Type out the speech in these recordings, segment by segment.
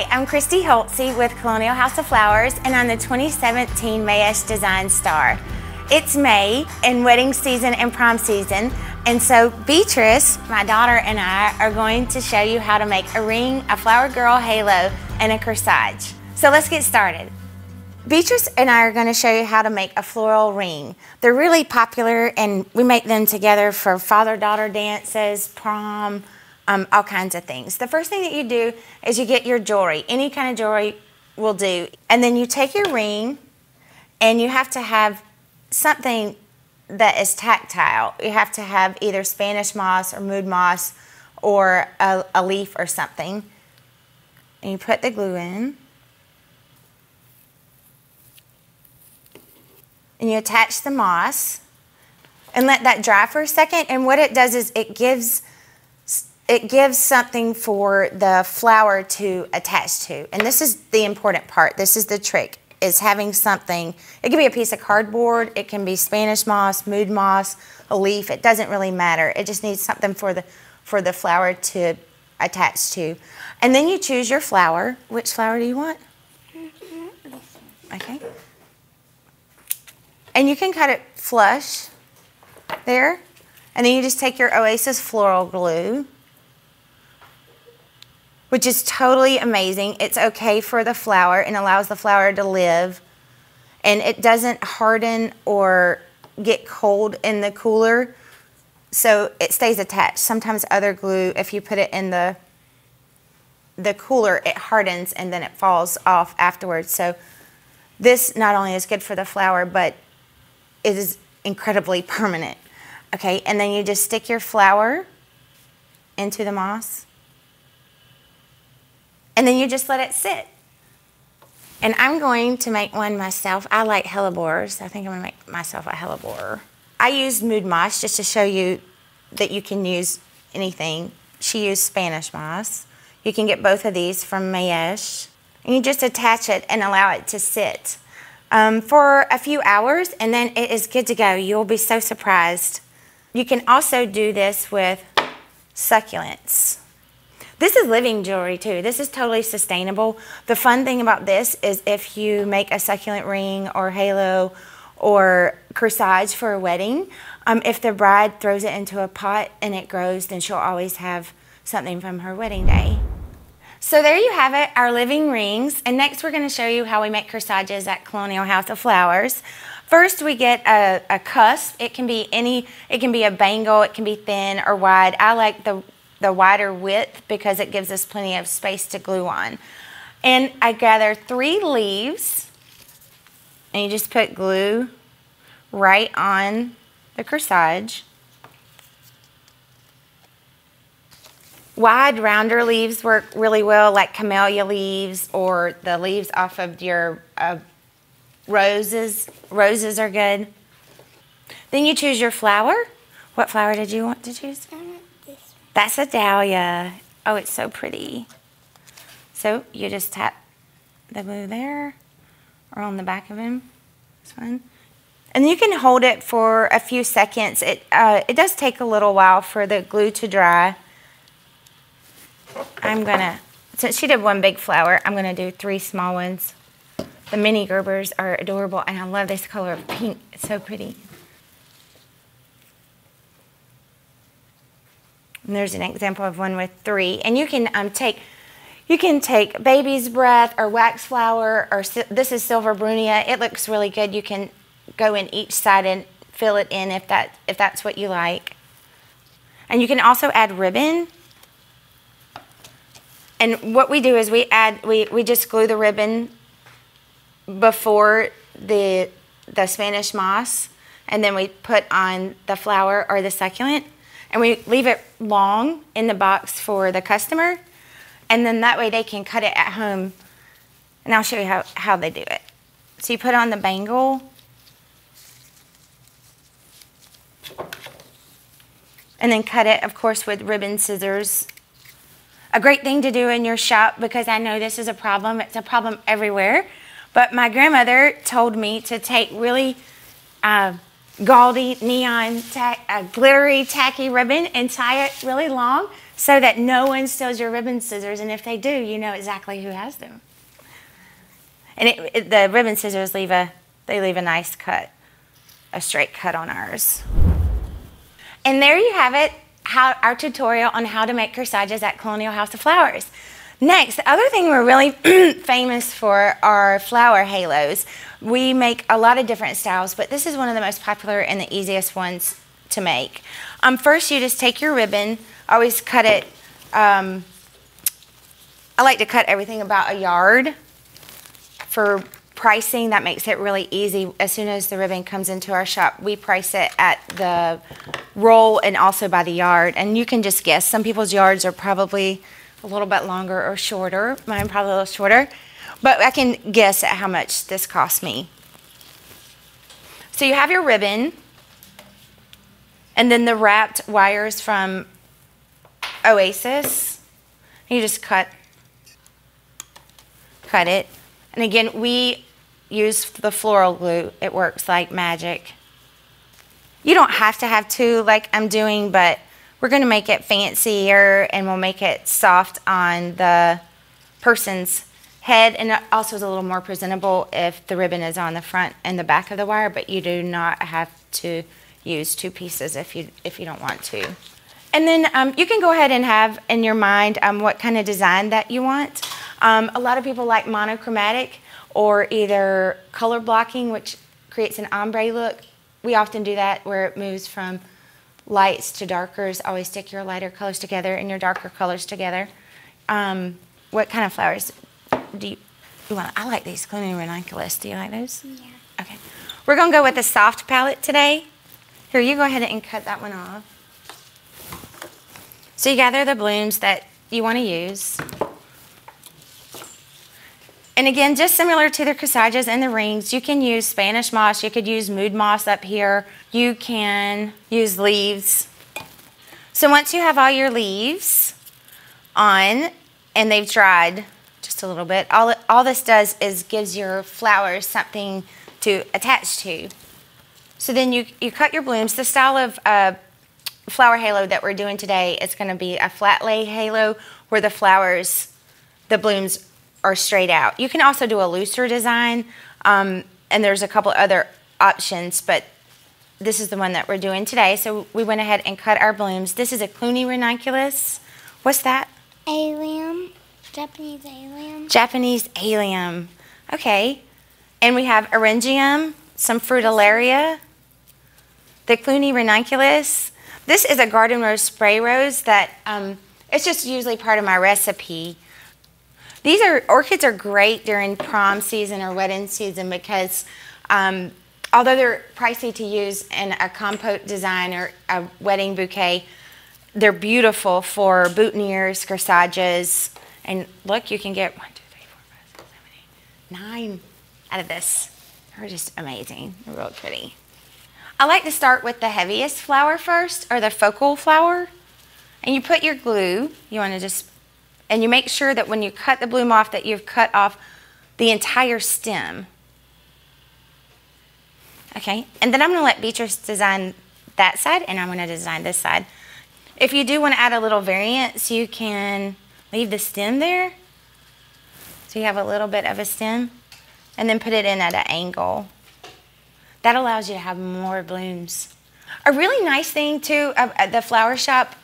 Hi, I'm Christy Hulsey with Colonial House of Flowers, and I'm the 2017 Mayesh Design Star. It's May and wedding season and prom season, and so Beatrice, my daughter, and I are going to show you how to make a ring, a flower girl halo, and a corsage. So let's get started. Beatrice and I are going to show you how to make a floral ring. They're really popular, and we make them together for father-daughter dances, prom, all kinds of things. The first thing that you do is you get your jewelry. Any kind of jewelry will do. And then you take your ring, and you have to have something that is tactile. You have to have either Spanish moss or mood moss or a leaf or something. And you put the glue in. And you attach the moss and let that dry for a second. And what it does is it gives something for the flower to attach to. And this is the important part. This is the trick, is having something. It can be a piece of cardboard. It can be Spanish moss, mood moss, a leaf. It doesn't really matter. It just needs something for the flower to attach to. And then you choose your flower. Which flower do you want? Okay. And you can cut it flush there. And then you just take your Oasis floral glue, which is totally amazing. It's okay for the flower and allows the flower to live. And it doesn't harden or get cold in the cooler, so it stays attached. Sometimes other glue, if you put it in the cooler, it hardens and then it falls off afterwards. So this not only is good for the flower, but it is incredibly permanent. Okay, and then you just stick your flower into the moss. And then you just let it sit. And I'm going to make one myself. I like hellebores. I think I'm going to make myself a hellebore. I used mood moss just to show you that you can use anything. She used Spanish moss. You can get both of these from Mayesh. And you just attach it and allow it to sit for a few hours, and then it is good to go. You'll be so surprised. You can also do this with succulents. This is living jewelry too. This is totally sustainable. The fun thing about this is if you make a succulent ring or halo or corsage for a wedding, if the bride throws it into a pot and it grows, then she'll always have something from her wedding day. So there you have it, our living rings. And next we're going to show you how we make corsages at Colonial House of Flowers. First we get a cusp. It can be a bangle, it can be thin or wide. I like the wider width because it gives us plenty of space to glue on. And I gather 3 leaves, and you just put glue right on the corsage. Wide, rounder leaves work really well, like camellia leaves or the leaves off of your roses. Roses are good. Then you choose your flower. What flower did you want to choose? That's a dahlia. Oh, it's so pretty. So you just tap the glue there or on the back of him. This one. And you can hold it for a few seconds. It does take a little while for the glue to dry. Since she did one big flower, I'm gonna do 3 small ones. The mini gerbers are adorable, and I love this color of pink. It's so pretty. And there's an example of one with 3. And you can take baby's breath or wax flower, or this is silver brunia. It looks really good. You can go in each side and fill it in if that's what you like. And you can also add ribbon. And what we do is we just glue the ribbon before the Spanish moss, and then we put on the flower or the succulent. And we leave it long in the box for the customer, and then that way they can cut it at home. And I'll show you how they do it. So you put on the bangle, and then cut it, of course, with ribbon scissors. A great thing to do in your shop, because I know this is a problem. It's a problem everywhere. But my grandmother told me to take really gaudy, neon, glittery, tacky ribbon and tie it really long so that no one steals your ribbon scissors. And if they do, you know exactly who has them. And the ribbon scissors leave a nice cut, a straight cut on ours. And there you have it, our tutorial on how to make corsages at Colonial House of Flowers. Next, the other thing we're really famous for are flower halos. We make a lot of different styles, but this is one of the most popular and the easiest ones to make. First, you just take your ribbon. I always cut it, I like to cut everything about a yard for pricing. That makes it really easy. As soon as the ribbon comes into our shop, we price it at the roll and also by the yard. And you can just guess. Some people's yards are probably a little bit longer or shorter. Mine probably a little shorter. But I can guess at how much this cost me. So you have your ribbon, and then the wrapped wires from Oasis. You just cut it. And again, we use the floral glue. It works like magic. You don't have to have two like I'm doing, but we're going to make it fancier, and we'll make it soft on the person's head, and it also is a little more presentable if the ribbon is on the front and the back of the wire, but you do not have to use two pieces if you don't want to. And then you can go ahead and have in your mind what kind of design that you want. A lot of people like monochromatic or either color blocking, which creates an ombre look. We often do that where it moves from lights to darkers. Always stick your lighter colors together and your darker colors together. What kind of flowers do you want? I like these Clooney ranunculus. Do you like those? Yeah. Okay. We're going to go with the soft palette today. Here, you go ahead and cut that one off. So you gather the blooms that you want to use. And again, just similar to the corsages and the rings, you can use Spanish moss. You could use mood moss up here. You can use leaves. So once you have all your leaves on and they've dried just a little bit, all this does is gives your flowers something to attach to. So then you cut your blooms. The style of flower halo that we're doing today is going to be a flat lay halo where the flowers, the blooms are straight out. You can also do a looser design, and there's a couple other options, but this is the one that we're doing today. So we went ahead and cut our blooms. This is a Clooney ranunculus. What's that? Allium. Japanese allium. Japanese allium. Okay. And we have eryngium, some fritillaria, the Clooney ranunculus. This is a garden rose spray rose that it's just usually part of my recipe. Orchids are great during prom season or wedding season because although they're pricey to use in a compote design or a wedding bouquet, they're beautiful for boutonnieres, corsages, and look, you can get 1, 2, 3, 4, 5, 6, 7, 8, 9 out of this. They're just amazing. They're real pretty. I like to start with the heaviest flower first, or the focal flower, and you put your glue. You want to just, and you make sure that when you cut the bloom off that you've cut off the entire stem. Okay, and then I'm going to let Beatrice design that side, and I'm going to design this side. If you do want to add a little variance, you can leave the stem there. So you have a little bit of a stem, and then put it in at an angle. That allows you to have more blooms. A really nice thing too at the flower shop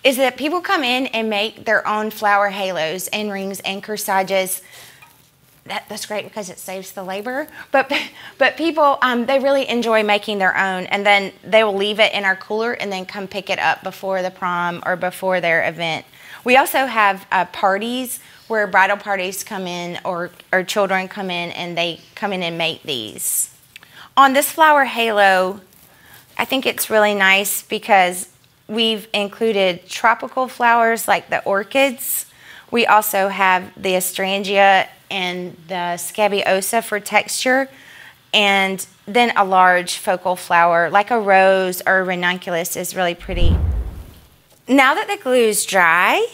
is that people come in and make their own flower halos and rings and corsages. That's great because it saves the labor. But people, they really enjoy making their own, and then they will leave it in our cooler and then come pick it up before the prom or before their event. We also have parties where bridal parties come in or children come in, and they come in and make these. On this flower halo, I think it's really nice because we've included tropical flowers like the orchids. We also have the astrangia and the scabiosa for texture, and then a large focal flower like a rose or a ranunculus is really pretty. Now that the glue is dry,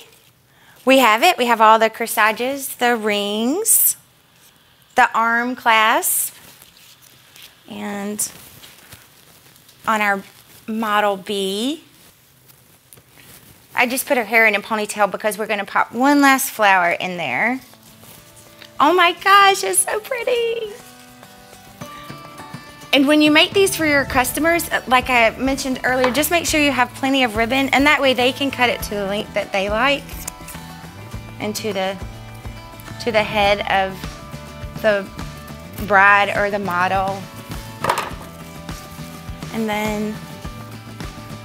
we have it. We have all the corsages, the rings, the arm clasp, and on our model B. I just put her hair in a ponytail because we're going to pop one last flower in there. Oh my gosh, it's so pretty. And when you make these for your customers, like I mentioned earlier, just make sure you have plenty of ribbon, and that way they can cut it to the length that they like and to the head of the bride or the model. And then,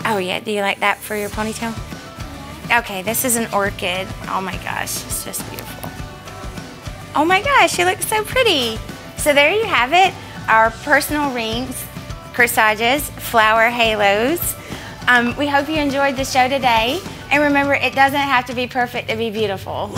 oh yeah, do you like that for your ponytail? Okay, this is an orchid. Oh my gosh, it's just beautiful. Oh my gosh, she looks so pretty. So there you have it, our personal rings, corsages, flower halos. We hope you enjoyed the show today. And remember, it doesn't have to be perfect to be beautiful.